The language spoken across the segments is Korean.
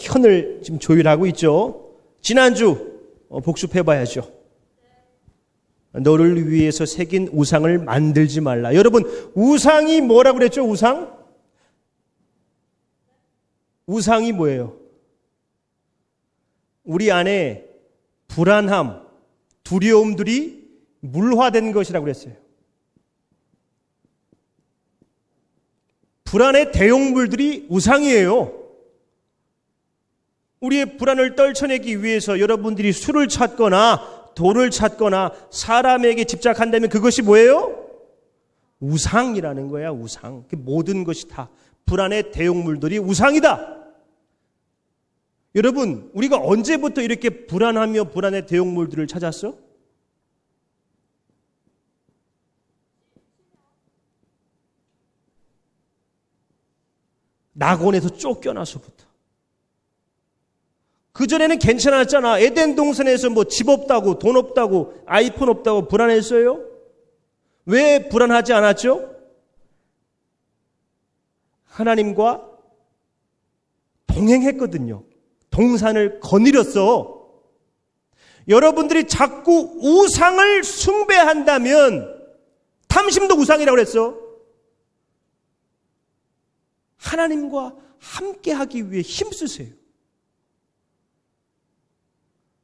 현을 지금 조율하고 있죠. 지난주 복습해봐야죠. 너를 위해서 새긴 우상을 만들지 말라. 여러분, 우상이 뭐라고 그랬죠? 우상이 뭐예요? 우리 안에 불안함, 두려움들이 물화된 것이라고 그랬어요. 불안의 대용물들이 우상이에요. 우리의 불안을 떨쳐내기 위해서 여러분들이 술을 찾거나 돈을 찾거나 사람에게 집착한다면 그것이 뭐예요? 우상이라는 거야, 우상. 모든 것이 다 불안의 대용물들이 우상이다. 여러분, 우리가 언제부터 이렇게 불안하며 불안의 대용물들을 찾았어? 낙원에서 쫓겨나서부터. 그전에는 괜찮았잖아. 에덴 동산에서 집 없다고, 돈 없다고, 아이폰 없다고 불안했어요? 왜 불안하지 않았죠? 하나님과 동행했거든요. 동산을 거느렸어. 여러분들이 자꾸 우상을 숭배한다면 탐심도 우상이라고 그랬어. 하나님과 함께하기 위해 힘쓰세요.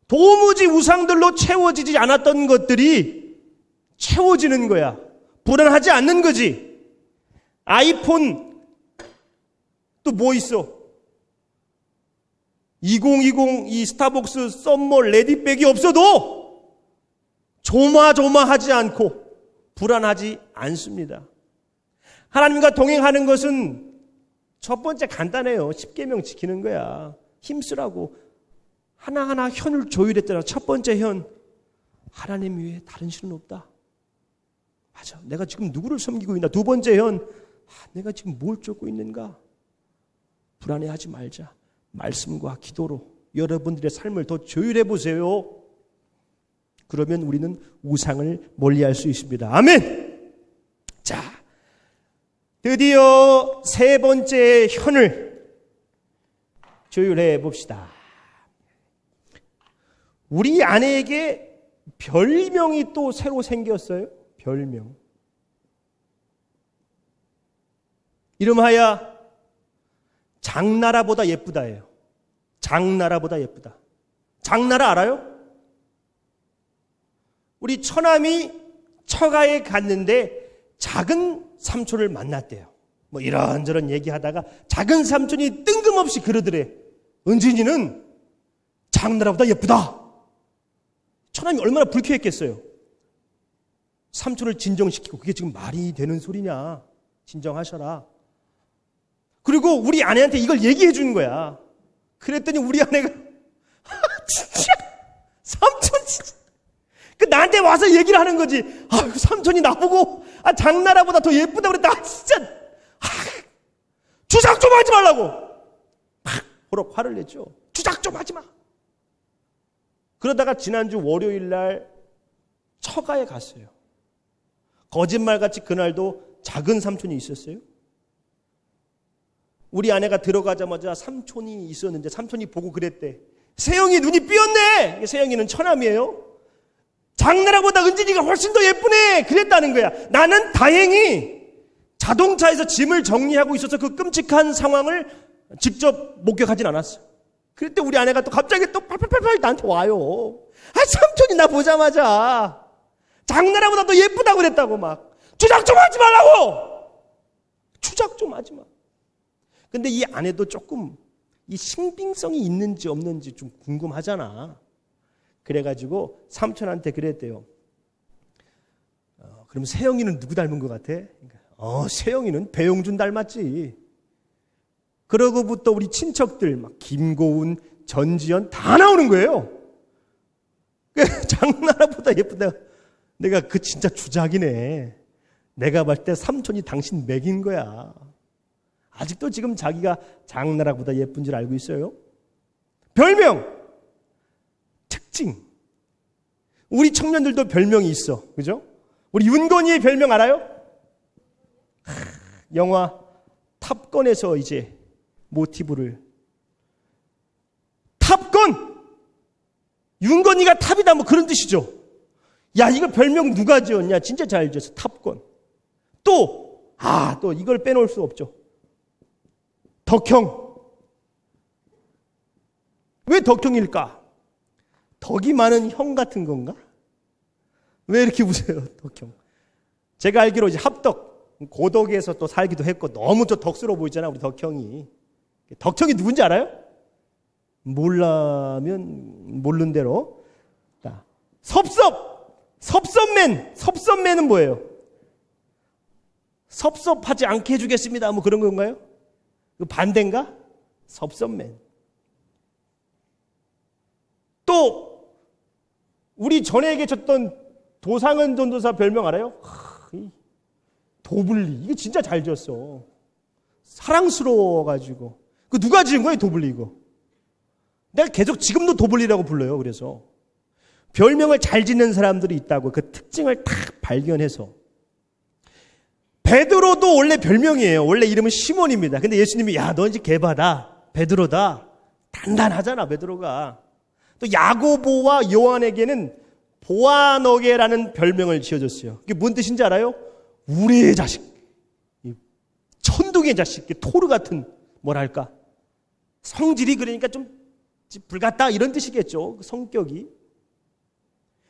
도무지 우상들로 채워지지 않았던 것들이 채워지는 거야. 불안하지 않는 거지. 아이폰 또 뭐 있어? 2020 이 스타벅스 썸머 레디백이 없어도 조마조마하지 않고 불안하지 않습니다. 하나님과 동행하는 것은 첫 번째 간단해요. 10계명 지키는 거야. 힘쓰라고. 하나하나 현을 조율했잖아. 첫 번째 현, 하나님 외에 다른 신은 없다. 맞아, 내가 지금 누구를 섬기고 있나. 두 번째 현, 내가 지금 뭘 쫓고 있는가. 불안해하지 말자. 말씀과 기도로 여러분들의 삶을 더 조율해 보세요. 그러면 우리는 우상을 멀리할 수 있습니다. 아멘. 자, 드디어 세 번째 현을 조율해 봅시다. 우리 아내에게 별명이 또 새로 생겼어요. 별명. 이름하여 장나라보다 예쁘다예요. 장나라보다 예쁘다. 장나라 알아요? 우리 처남이 처가에 갔는데 작은 삼촌을 만났대요. 이런저런 얘기하다가 작은 삼촌이 뜬금없이 그러더래. 은진이는 장나라보다 예쁘다. 처남이 얼마나 불쾌했겠어요. 삼촌을 진정시키고 그게 지금 말이 되는 소리냐. 진정하셔라. 그리고 우리 아내한테 이걸 얘기해 주는 거야. 그랬더니 우리 아내가 진짜 삼촌 진짜 나한테 와서 얘기를 하는 거지. 삼촌이 나보고 장나라보다 더 예쁘다고 그랬다. 진짜 주작 좀 하지 말라고 막 호록 화를 냈죠. 주작 좀 하지 마. 그러다가 지난주 월요일 날 처가에 갔어요. 거짓말같이 그날도 작은 삼촌이 있었어요. 우리 아내가 들어가자마자 삼촌이 있었는데 삼촌이 보고 그랬대. 세영이 눈이 삐었네. 세영이는 처남이에요. 장나라보다 은진이가 훨씬 더 예쁘네. 그랬다는 거야. 나는 다행히 자동차에서 짐을 정리하고 있어서 그 끔찍한 상황을 직접 목격하진 않았어. 그때 우리 아내가 또 갑자기 또 팔팔팔팔 나한테 와요. 삼촌이 나 보자마자 장나라보다 더 예쁘다고 그랬다고 막. 주작 좀 하지 말라고. 주작 좀 하지 마. 근데 이 아내도 조금 이 신빙성이 있는지 없는지 좀 궁금하잖아. 그래가지고 삼촌한테 그랬대요. 그럼 세영이는 누구 닮은 것 같아? 세영이는 배용준 닮았지. 그러고부터 우리 친척들 막 김고은, 전지현 다 나오는 거예요. 장나라보다 예쁘다. 내가 그 진짜 주작이네. 내가 봤을 때 삼촌이 당신 맥인 거야. 아직도 지금 자기가 장나라보다 예쁜 줄 알고 있어요. 별명, 특징. 우리 청년들도 별명이 있어. 그죠? 우리 윤건이의 별명 알아요? 영화 탑건에서 이제 모티브를 탑건! 윤건이가 탑이다 뭐 그런 뜻이죠. 야, 이거 별명 누가 지었냐? 진짜 잘 지었어. 탑건. 또 이걸 빼놓을 수 없죠. 덕형. 왜 덕형일까? 덕이 많은 형 같은 건가? 왜 이렇게 웃어요, 덕형? 제가 알기로 이제 합덕, 고덕에서 또 살기도 했고 너무 또 덕스러워 보이잖아, 우리 덕형이. 덕형이 누군지 알아요? 몰라면 모르는 대로. 섭섭맨은 뭐예요? 섭섭하지 않게 해주겠습니다. 뭐 그런 건가요? 그 반대인가? 섭섭맨. 또 우리 전에 계셨던 도상은 전도사 별명 알아요? 도블리. 이거 진짜 잘 지었어. 사랑스러워가지고. 그 누가 지은 거예요, 도블리 이거? 내가 계속 지금도 도블리라고 불러요. 그래서 별명을 잘 짓는 사람들이 있다고 그 특징을 딱 발견해서. 베드로도 원래 별명이에요. 원래 이름은 시몬입니다. 근데 예수님이 야, 너 이제 개바다. 베드로다. 단단하잖아, 베드로가. 또 야고보와 요한에게는 보아너게라는 별명을 지어줬어요. 그게 뭔 뜻인지 알아요? 우리의 자식. 천둥의 자식. 토르 같은 뭐랄까. 성질이 그러니까 좀 불같다 이런 뜻이겠죠. 성격이.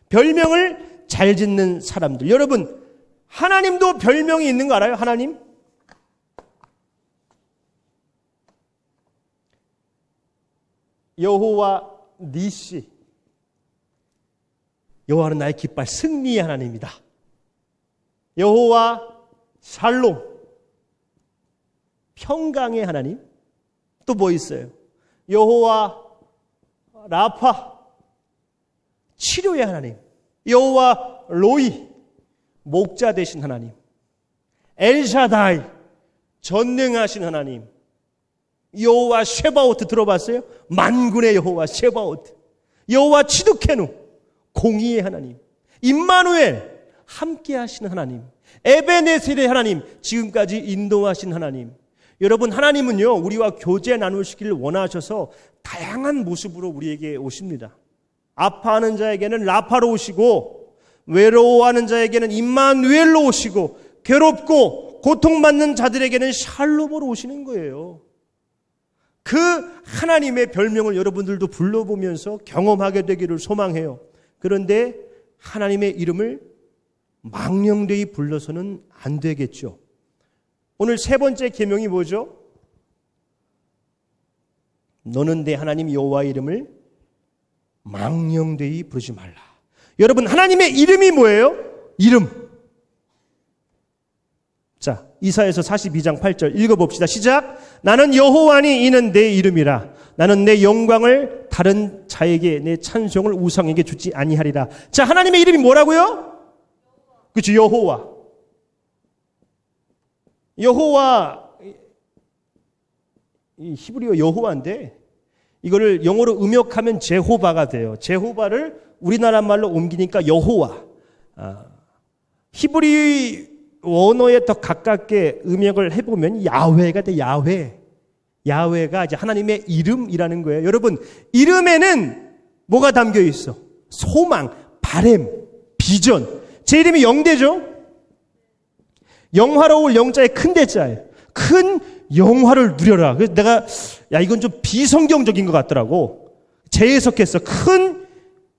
별명을 잘 짓는 사람들. 여러분, 하나님도 별명이 있는 거 알아요? 하나님? 여호와 니시. 여호와는 나의 깃발, 승리의 하나님이다. 여호와 샬롬, 평강의 하나님. 또 뭐 있어요? 여호와 라파, 치료의 하나님. 여호와 로이, 목자 되신 하나님. 엘샤다이, 전능하신 하나님. 여호와 쉐바오트 들어봤어요? 만군의 여호와 쉐바오트. 여호와 치두케누, 공의의 하나님. 임마누엘, 함께 하시는 하나님. 에베네셀의 하나님, 지금까지 인도하신 하나님. 여러분, 하나님은요, 우리와 교제 나누시기를 원하셔서 다양한 모습으로 우리에게 오십니다. 아파하는 자에게는 라파로 오시고, 외로워하는 자에게는 임마누엘로 오시고, 괴롭고 고통받는 자들에게는 샬롬으로 오시는 거예요. 그 하나님의 별명을 여러분들도 불러보면서 경험하게 되기를 소망해요. 그런데 하나님의 이름을 망령되이 불러서는 안 되겠죠. 오늘 세 번째 계명이 뭐죠? 너는 내 하나님 여호와의 이름을 망령되이 부르지 말라. 여러분, 하나님의 이름이 뭐예요? 이름. 자, 이사야서 42장 8절 읽어봅시다. 시작. 나는 여호와니 이는 내 이름이라. 나는 내 영광을 다른 자에게, 내 찬송을 우상에게 주지 아니하리라. 자, 하나님의 이름이 뭐라고요? 그렇죠, 여호와. 여호와, 이 히브리어 여호와인데 이거를 영어로 음역하면 제호바가 돼요. 제호바를 우리나라 말로 옮기니까 여호와. 히브리 원어에 더 가깝게 음역을 해보면 야훼가 돼. 야훼가 이제 하나님의 이름이라는 거예요. 여러분, 이름에는 뭐가 담겨 있어? 소망, 바램, 비전. 제 이름이 영대죠? 영화로울 영자의 큰 대자예요. 큰 영화를 누려라. 그래서 내가 이건 좀 비성경적인 것 같더라고. 재해석했어. 큰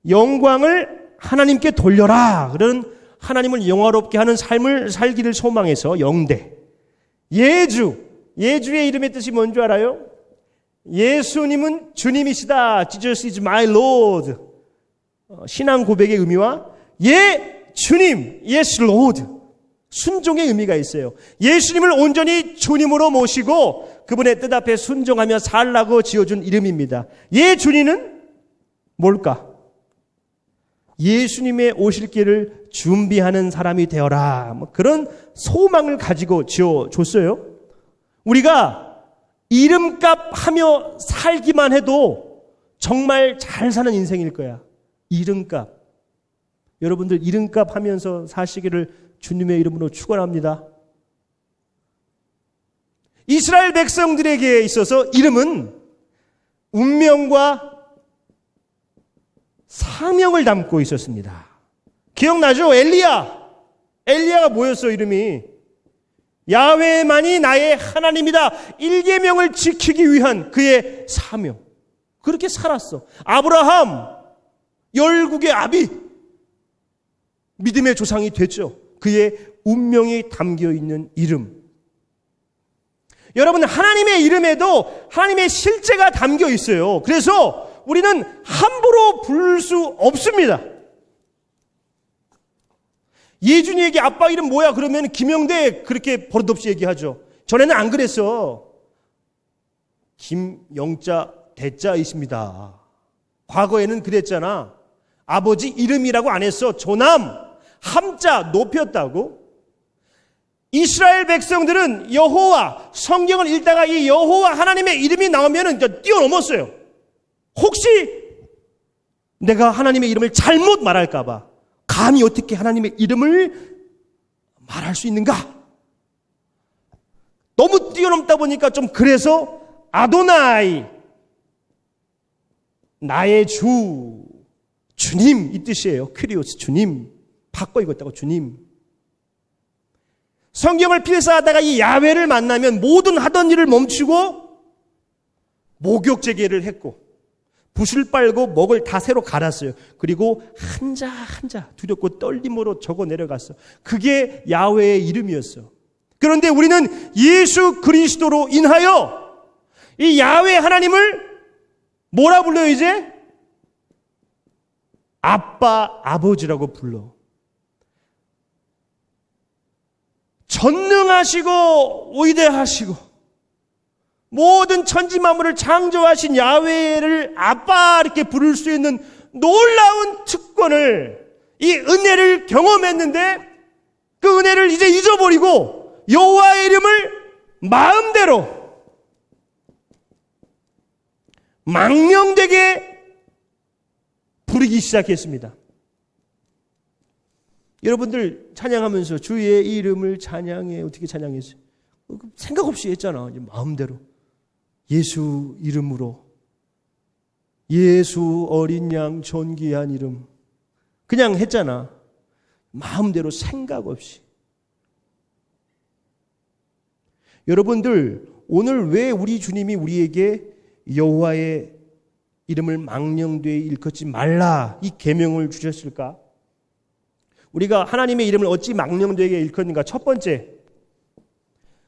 영광을 하나님께 돌려라. 그런 하나님을 영화롭게 하는 삶을 살기를 소망해서 영대. 예주의 이름의 뜻이 뭔지 알아요? 예수님은 주님이시다. Jesus is my Lord. 신앙 고백의 의미와 주님, yes Lord. 순종의 의미가 있어요. 예수님을 온전히 주님으로 모시고 그분의 뜻 앞에 순종하며 살라고 지어준 이름입니다. 주님은 뭘까? 예수님의 오실 길을 준비하는 사람이 되어라. 그런 소망을 가지고 지어줬어요. 우리가 이름값 하며 살기만 해도 정말 잘 사는 인생일 거야. 이름값. 여러분들 이름값 하면서 사시기를 주님의 이름으로 축원합니다. 이스라엘 백성들에게 있어서 이름은 운명과 사명을 담고 있었습니다. 기억나죠? 엘리야가 뭐였어, 이름이? 야훼만이 나의 하나님이다. 1계명을 지키기 위한 그의 사명. 그렇게 살았어. 아브라함, 열국의 아비, 믿음의 조상이 됐죠. 그의 운명이 담겨있는 이름. 여러분, 하나님의 이름에도 하나님의 실제가 담겨 있어요. 그래서 우리는 함부로 부를 수 없습니다. 예준이에게 아빠 이름 뭐야? 그러면 김영대 그렇게 버릇없이 얘기하죠. 전에는 안 그랬어. 김영자 대자이십니다. 과거에는 그랬잖아. 아버지 이름이라고 안 했어. 조남 함자 높였다고. 이스라엘 백성들은 여호와, 성경을 읽다가 이 여호와 하나님의 이름이 나오면 뛰어넘었어요. 혹시 내가 하나님의 이름을 잘못 말할까 봐. 감히 어떻게 하나님의 이름을 말할 수 있는가? 너무 뛰어넘다 보니까 좀 그래서 아도나이, 나의 주, 주님 이 뜻이에요. 큐리오스, 주님. 바꿔 읽었다고, 주님. 성경을 필사하다가 이 야훼를 만나면 모든 하던 일을 멈추고 목욕제계를 했고 붓을 빨고 먹을 다 새로 갈았어요. 그리고 한자 한자 두렵고 떨림으로 적어 내려갔어. 그게 야훼의 이름이었어. 그런데 우리는 예수 그리스도로 인하여 이 야훼 하나님을 뭐라 불러요 이제? 아빠, 아버지라고 불러. 전능하시고 위대하시고 모든 천지 만물을 창조하신 야훼를 아빠 이렇게 부를 수 있는 놀라운 특권을, 이 은혜를 경험했는데 그 은혜를 이제 잊어버리고 여호와의 이름을 마음대로 망령되게 부르기 시작했습니다. 여러분들 찬양하면서 주의 이름을 찬양해. 어떻게 찬양했어요? 생각 없이 했잖아. 마음대로. 예수 이름으로. 예수 어린 양 존귀한 이름. 그냥 했잖아. 마음대로 생각 없이. 여러분들, 오늘 왜 우리 주님이 우리에게 여호와의 이름을 망령되이 일컫지 말라 이 계명을 주셨을까? 우리가 하나님의 이름을 어찌 망령되게 일컫는가? 첫 번째,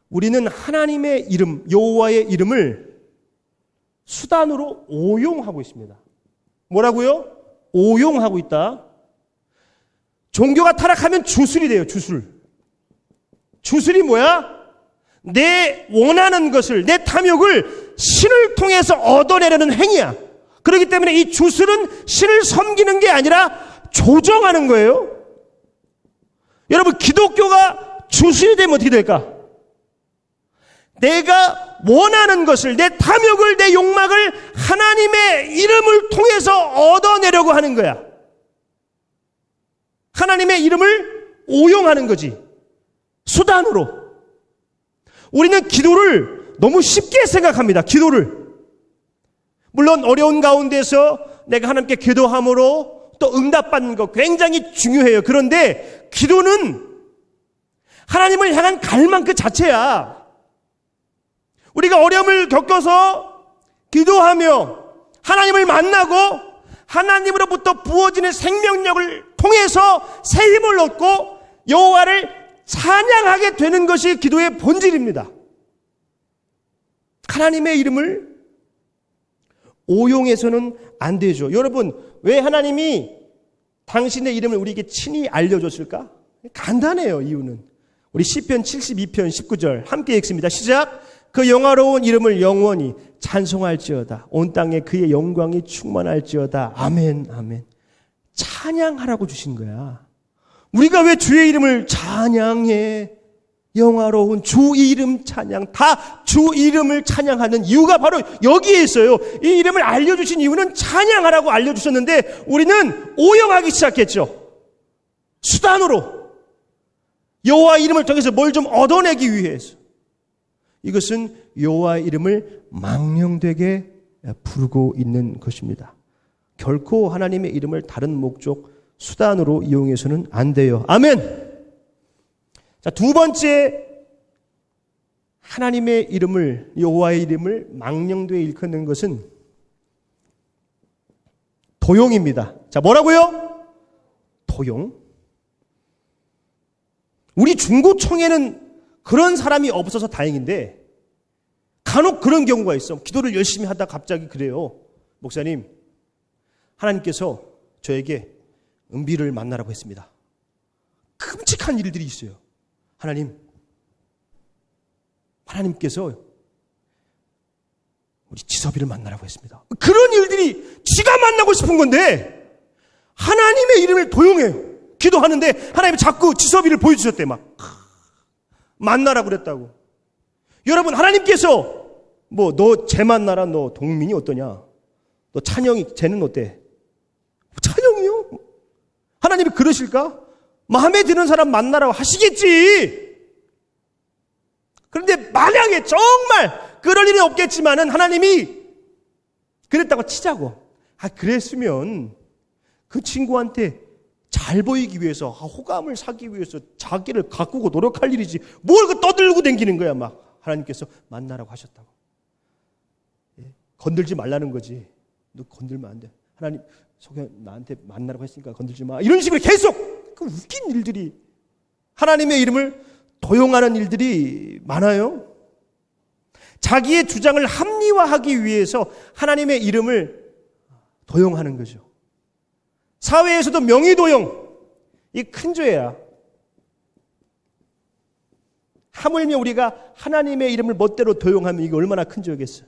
우리는 하나님의 이름, 여호와의 이름을 수단으로 오용하고 있습니다. 뭐라고요? 오용하고 있다. 종교가 타락하면 주술이 돼요. 주술이 뭐야? 내 원하는 것을, 내 탐욕을 신을 통해서 얻어내려는 행위야. 그렇기 때문에 이 주술은 신을 섬기는 게 아니라 조정하는 거예요. 여러분, 기독교가 주술이 되면 어떻게 될까? 내가 원하는 것을, 내 탐욕을, 내 욕망을 하나님의 이름을 통해서 얻어내려고 하는 거야. 하나님의 이름을 오용하는 거지. 수단으로. 우리는 기도를 너무 쉽게 생각합니다. 기도를. 물론 어려운 가운데서 내가 하나님께 기도함으로 또 응답받는 거 굉장히 중요해요. 그런데 기도는 하나님을 향한 갈망 그 자체야. 우리가 어려움을 겪어서 기도하며 하나님을 만나고 하나님으로부터 부어지는 생명력을 통해서 새 힘을 얻고 여호와를 찬양하게 되는 것이 기도의 본질입니다. 하나님의 이름을 오용해서는 안 되죠. 여러분, 왜 하나님이 당신의 이름을 우리에게 친히 알려줬을까? 간단해요. 이유는 우리 시편 72편 19절 함께 읽습니다. 시작. 그 영화로운 이름을 영원히 찬송할지어다. 온 땅에 그의 영광이 충만할지어다. 아멘, 아멘. 찬양하라고 주신 거야. 우리가 왜 주의 이름을 찬양해? 영화로운 주 이름 찬양, 다 주 이름을 찬양하는 이유가 바로 여기에 있어요. 이 이름을 알려주신 이유는 찬양하라고 알려주셨는데 우리는 오용하기 시작했죠. 수단으로 여호와 이름을 통해서 뭘 좀 얻어내기 위해서. 이것은 여호와의 이름을 망령되게 부르고 있는 것입니다. 결코 하나님의 이름을 다른 목적, 수단으로 이용해서는 안 돼요. 아멘! 자, 두 번째, 하나님의 이름을, 여호와의 이름을 망령되이 일컫는 것은 도용입니다. 자, 뭐라고요? 도용. 우리 중고청에는 그런 사람이 없어서 다행인데 간혹 그런 경우가 있어. 기도를 열심히 하다 갑자기 그래요. 목사님, 하나님께서 저에게 은비를 만나라고 했습니다. 끔찍한 일들이 있어요. 하나님께서 우리 지섭이를 만나라고 했습니다. 그런 일들이 지가 만나고 싶은 건데 하나님의 이름을 도용해요. 기도하는데 하나님이 자꾸 지섭이를 보여주셨대. 막 만나라고 그랬다고. 여러분, 하나님께서 뭐 너 쟤 만나라, 너 동민이 어떠냐, 너 찬영이 쟤는 어때? 찬영이요? 하나님이 그러실까? 마음에 드는 사람 만나라고 하시겠지. 그런데 만약에 정말 그럴 일은 없겠지만은 하나님이 그랬다고 치자고. 그랬으면 그 친구한테 잘 보이기 위해서, 호감을 사기 위해서 자기를 가꾸고 노력할 일이지 뭘 그 떠들고 댕기는 거야. 막 하나님께서 만나라고 하셨다고. 건들지 말라는 거지. 너 건들면 안 돼. 하나님 나한테 만나라고 했으니까 건들지 마. 이런 식으로 계속 그 웃긴 일들이, 하나님의 이름을 도용하는 일들이 많아요. 자기의 주장을 합리화하기 위해서 하나님의 이름을 도용하는 거죠. 사회에서도 명의도용, 이 큰 죄야. 하물며 우리가 하나님의 이름을 멋대로 도용하면 이게 얼마나 큰 죄겠어요.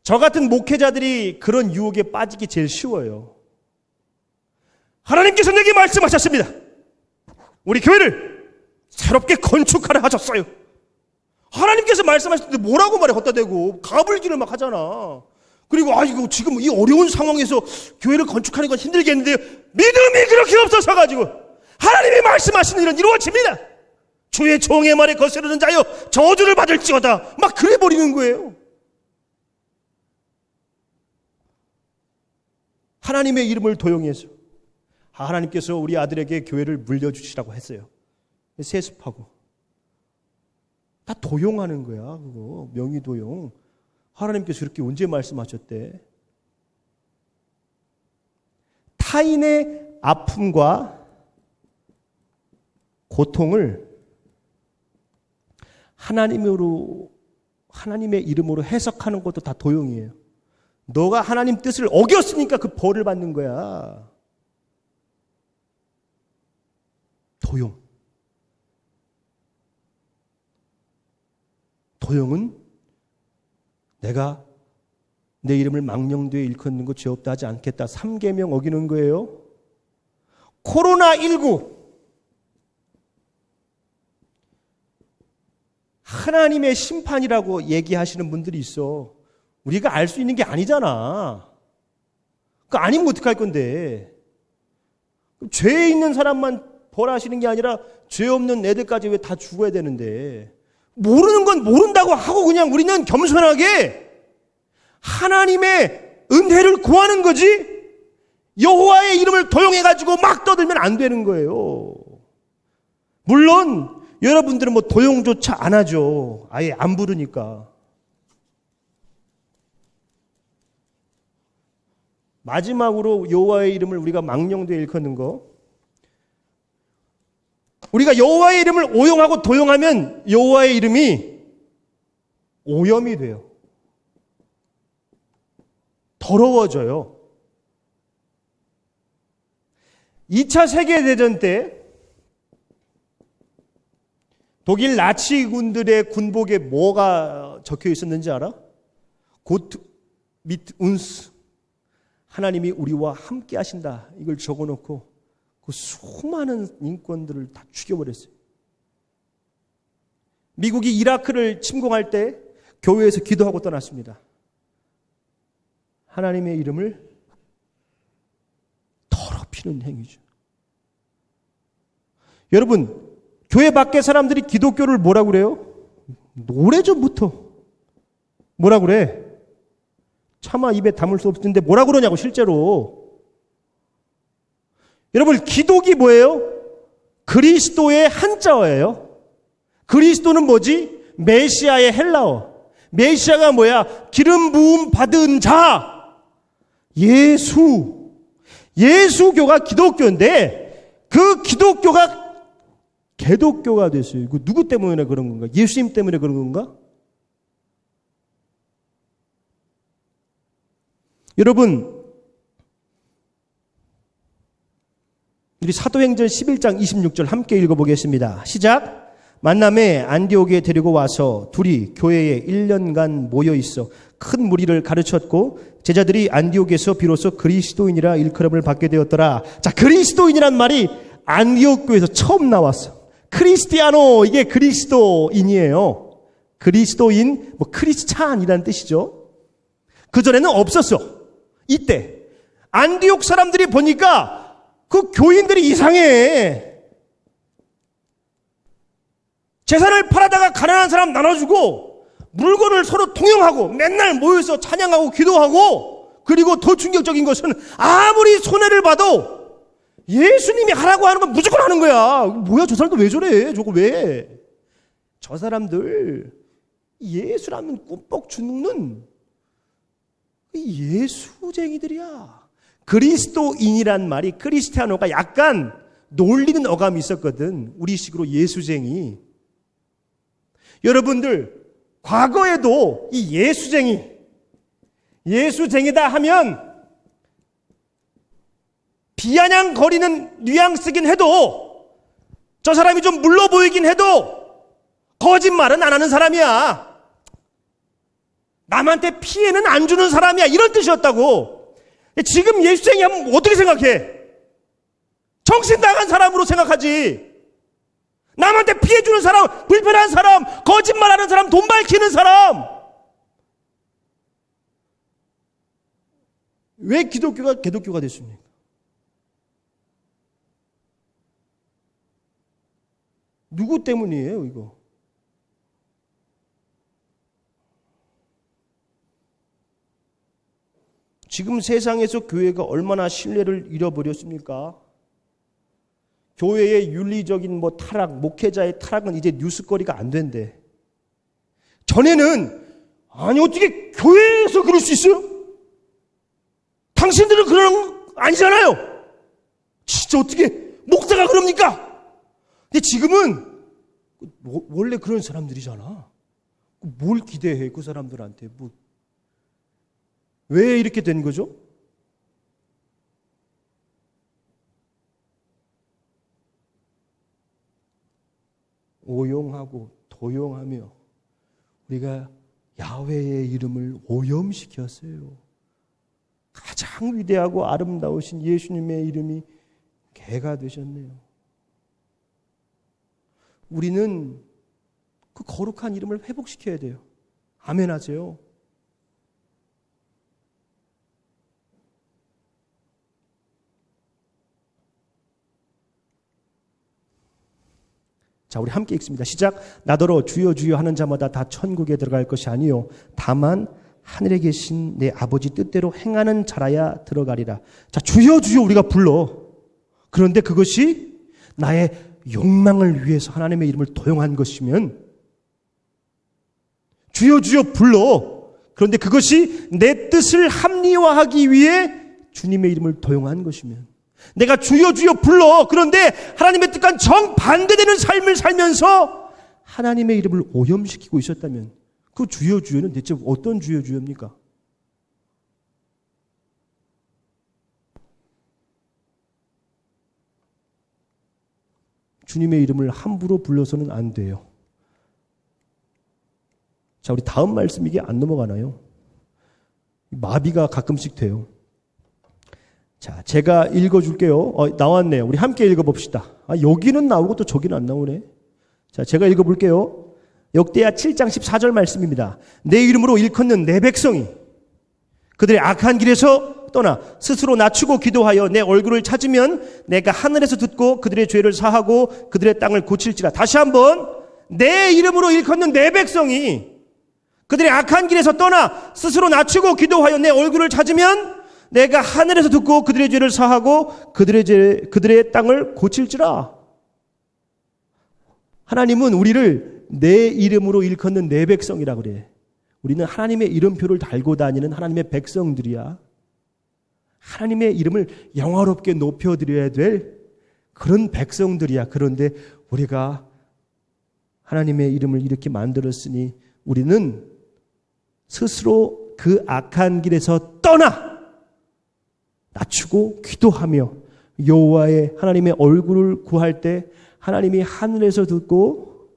저 같은 목회자들이 그런 유혹에 빠지기 제일 쉬워요. 하나님께서 내게 말씀하셨습니다. 우리 교회를 새롭게 건축하라 하셨어요. 하나님께서 말씀하셨는데 뭐라고 말해, 걷다 대고 가불기를 막 하잖아. 그리고 이거 지금 이 어려운 상황에서 교회를 건축하는 건 힘들겠는데 믿음이 그렇게 없어서 가지고 하나님이 말씀하시는 일은 이루어집니다. 주의 종의 말에 거스르는 자여 저주를 받을지어다. 막 그래 버리는 거예요. 하나님의 이름을 도용해서 하나님께서 우리 아들에게 교회를 물려주시라고 했어요. 세습하고 다 도용하는 거야. 그거 명의도용. 하나님께서 그렇게 언제 말씀하셨대? 타인의 아픔과 고통을 하나님의 이름으로 해석하는 것도 다 도용이에요. 너가 하나님 뜻을 어겼으니까 그 벌을 받는 거야. 도용. 도용은 내가 내 이름을 망령되이 일컫는 것 죄 없다 하지 않겠다. 3계명 어기는 거예요. 코로나19 하나님의 심판이라고 얘기하시는 분들이 있어. 우리가 알 수 있는 게 아니잖아. 그거 아니면 어떡할 건데. 죄 있는 사람만 벌하시는 게 아니라 죄 없는 애들까지 왜 다 죽어야 되는데. 모르는 건 모른다고 하고 그냥 우리는 겸손하게 하나님의 은혜를 구하는 거지, 여호와의 이름을 도용해가지고 막 떠들면 안 되는 거예요. 물론 여러분들은 뭐 도용조차 안 하죠. 아예 안 부르니까. 마지막으로 여호와의 이름을 우리가 망령되이 일컫는 거. 우리가 여호와의 이름을 오용하고 도용하면 여호와의 이름이 오염이 돼요. 더러워져요. 2차 세계대전 때 독일 나치군들의 군복에 뭐가 적혀 있었는지 알아? 고트 미트 운스, 하나님이 우리와 함께 하신다. 이걸 적어놓고 그 수많은 인권들을 다 죽여버렸어요. 미국이 이라크를 침공할 때 교회에서 기도하고 떠났습니다. 하나님의 이름을 더럽히는 행위죠. 여러분, 교회 밖에 사람들이 기독교를 뭐라고 그래요? 오래전부터 뭐라고 그래? 차마 입에 담을 수 없는데 뭐라 그러냐고 실제로. 여러분 기독이 뭐예요? 그리스도의 한자어예요. 그리스도는 뭐지? 메시아의 헬라어. 메시아가 뭐야? 기름 부음 받은 자. 예수교가 기독교인데 그 기독교가 개독교가 됐어요. 이거 누구 때문에 그런 건가? 예수님 때문에 그런 건가? 여러분, 우리 사도행전 11장 26절 함께 읽어보겠습니다. 시작. 만남에 안디옥에 데리고 와서 둘이 교회에 1년간 모여있어 큰 무리를 가르쳤고 제자들이 안디옥에서 비로소 그리스도인이라 일컬음을 받게 되었더라. 자, 그리스도인이란 말이 안디옥 교회에서 처음 나왔어. 크리스티아노, 이게 그리스도인이에요. 그리스도인, 크리스찬이라는 뜻이죠. 그전에는 없었어. 이때 안디옥 사람들이 보니까 그 교인들이 이상해. 재산을 팔아다가 가난한 사람 나눠주고 물건을 서로 통용하고 맨날 모여서 찬양하고 기도하고, 그리고 더 충격적인 것은 아무리 손해를 봐도 예수님이 하라고 하는 건 무조건 하는 거야. 뭐야 저 사람들 왜 저래? 저거 왜? 저 사람들 예수라면 꿈뻑 죽는 예수쟁이들이야. 그리스도인이란 말이, 크리스티아노가 약간 놀리는 어감이 있었거든. 우리식으로 예수쟁이. 여러분들 과거에도 이 예수쟁이다 하면 비아냥거리는 뉘앙스긴 해도, 저 사람이 좀 물러 보이긴 해도 거짓말은 안 하는 사람이야. 남한테 피해는 안 주는 사람이야. 이런 뜻이었다고. 지금 예수쟁이 하면 어떻게 생각해? 정신 나간 사람으로 생각하지. 남한테 피해 주는 사람, 불편한 사람, 거짓말하는 사람, 돈 밝히는 사람. 왜 기독교가 개독교가 됐습니까? 누구 때문이에요, 이거? 지금 세상에서 교회가 얼마나 신뢰를 잃어버렸습니까? 교회의 윤리적인 타락, 목회자의 타락은 이제 뉴스거리가 안 된대. 전에는 아니 어떻게 교회에서 그럴 수 있어요? 당신들은 그런 거 아니잖아요. 진짜 어떻게 목사가 그럽니까? 근데 지금은 원래 그런 사람들이잖아. 뭘 기대해 그 사람들한테? 왜 이렇게 된 거죠? 오용하고 도용하며 우리가 야훼의 이름을 오염시켰어요. 가장 위대하고 아름다우신 예수님의 이름이 개가 되셨네요. 우리는 그 거룩한 이름을 회복시켜야 돼요. 아멘 하세요. 자, 우리 함께 읽습니다. 시작. 나더러 주여 주여 하는 자마다 다 천국에 들어갈 것이 아니요 다만 하늘에 계신 내 아버지 뜻대로 행하는 자라야 들어가리라. 자, 주여 주여 우리가 불러. 그런데 그것이 나의 욕망을 위해서 하나님의 이름을 도용한 것이면, 주여 주여 불러. 그런데 그것이 내 뜻을 합리화하기 위해 주님의 이름을 도용한 것이면, 내가 주여 주여 불러. 그런데 하나님의 뜻과 정반대되는 삶을 살면서 하나님의 이름을 오염시키고 있었다면 그 주여 주여는 대체 어떤 주여 주여입니까? 주님의 이름을 함부로 불러서는 안 돼요. 자, 우리 다음 말씀 이게 안 넘어가나요? 마비가 가끔씩 돼요. 자, 제가 읽어줄게요. 나왔네요. 우리 함께 읽어봅시다. 여기는 나오고 또 저기는 안 나오네. 자, 제가 읽어볼게요. 역대하 7장 14절 말씀입니다. 내 이름으로 일컫는 내 백성이 그들의 악한 길에서 떠나 스스로 낮추고 기도하여 내 얼굴을 찾으면 내가 하늘에서 듣고 그들의 죄를 사하고 그들의 땅을 고칠지라. 다시 한번, 내 이름으로 일컫는 내 백성이 그들의 악한 길에서 떠나 스스로 낮추고 기도하여 내 얼굴을 찾으면 내가 하늘에서 듣고 그들의 죄를 사하고 그들의 땅을 고칠지라. 하나님은 우리를 내 이름으로 일컫는 내 백성이라 그래. 우리는 하나님의 이름표를 달고 다니는 하나님의 백성들이야. 하나님의 이름을 영화롭게 높여드려야 될 그런 백성들이야. 그런데 우리가 하나님의 이름을 이렇게 만들었으니 우리는 스스로 그 악한 길에서 떠나 낮추고 기도하며 여호와의 하나님의 얼굴을 구할 때 하나님이 하늘에서 듣고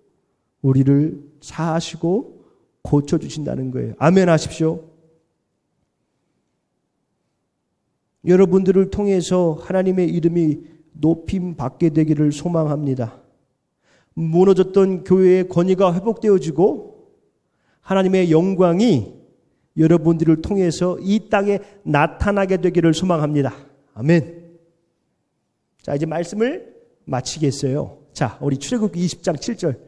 우리를 사하시고 고쳐주신다는 거예요. 아멘 하십시오. 여러분들을 통해서 하나님의 이름이 높임 받게 되기를 소망합니다. 무너졌던 교회의 권위가 회복되어지고 하나님의 영광이 여러분들을 통해서 이 땅에 나타나게 되기를 소망합니다. 아멘. 자, 이제 말씀을 마치겠어요. 자, 우리 출애굽기 20장 7절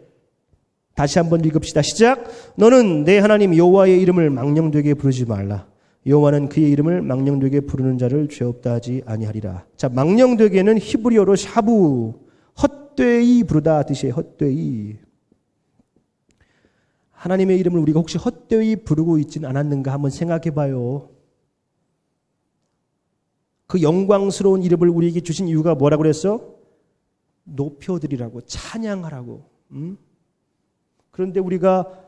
다시 한번 읽읍시다. 시작. 너는 내 하나님 여호와의 이름을 망령되게 부르지 말라. 여호와는 그의 이름을 망령되게 부르는 자를 죄 없다 하지 아니하리라. 자, 망령되게는 히브리어로 샤부, 헛되이 부르다 뜻이에요. 헛되이. 하나님의 이름을 우리가 혹시 헛되이 부르고 있지는 않았는가 한번 생각해 봐요. 그 영광스러운 이름을 우리에게 주신 이유가 뭐라고 그랬어? 높여드리라고, 찬양하라고. 그런데 우리가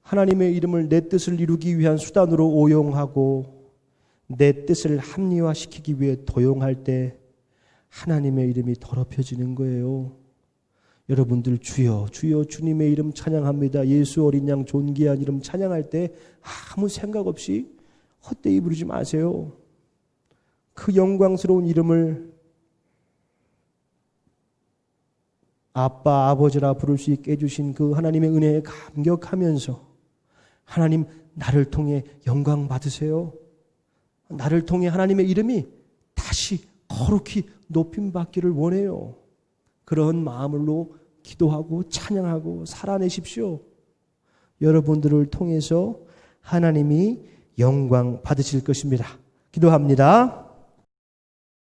하나님의 이름을 내 뜻을 이루기 위한 수단으로 오용하고 내 뜻을 합리화시키기 위해 도용할 때 하나님의 이름이 더럽혀지는 거예요. 여러분들 주여 주여 주님의 이름 찬양합니다. 예수 어린 양 존귀한 이름 찬양할 때 아무 생각 없이 헛되이 부르지 마세요. 그 영광스러운 이름을 아빠 아버지라 부를 수 있게 해주신 그 하나님의 은혜에 감격하면서 하나님 나를 통해 영광 받으세요. 나를 통해 하나님의 이름이 다시 거룩히 높임받기를 원해요. 그런 마음으로 기도하고 찬양하고 살아내십시오. 여러분들을 통해서 하나님이 영광 받으실 것입니다. 기도합니다.